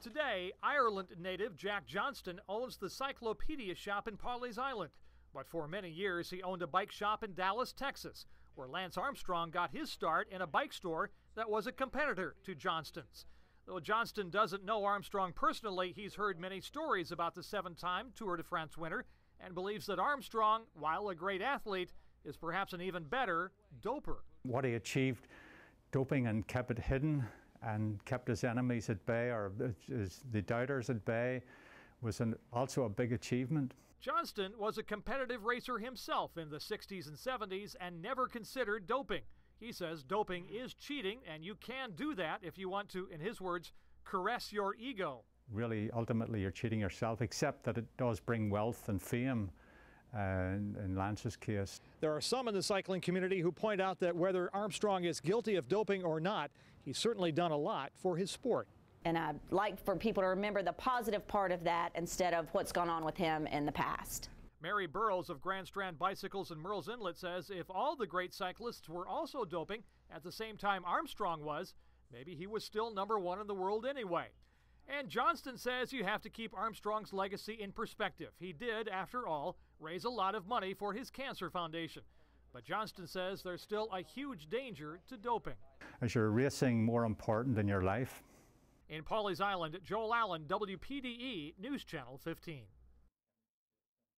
Today, Ireland native Jack Johnston owns the Cyclopedia shop in Pawleys Island. But for many years, he owned a bike shop in Dallas, Texas, where Lance Armstrong got his start in a bike store that was a competitor to Johnston's. Though Johnston doesn't know Armstrong personally, he's heard many stories about the 7-time Tour de France winner and believes that Armstrong, while a great athlete, is perhaps an even better doper. What he achieved, doping and kept it hidden and kept his enemies at bay, or the doubters at bay, was also a big achievement. Johnston was a competitive racer himself in the 60s and 70s and never considered doping. He says doping is cheating, and you can do that if you want to, in his words, caress your ego. Really, ultimately, you're cheating yourself, except that it does bring wealth and fame. In Lance's case. There are some in the cycling community who point out that whether Armstrong is guilty of doping or not, he's certainly done a lot for his sport. And I'd like for people to remember the positive part of that instead of what's gone on with him in the past. Mary Burrows of Grand Strand Bicycles in Merle's Inlet says if all the great cyclists were also doping at the same time Armstrong was, maybe he was still #1 in the world anyway. And Johnston says you have to keep Armstrong's legacy in perspective. He did, after all, raise a lot of money for his cancer foundation. But Johnston says there's still a huge danger to doping. Is your racing more important than your life? In Pawleys Island, Joel Allen, WPDE News Channel 15.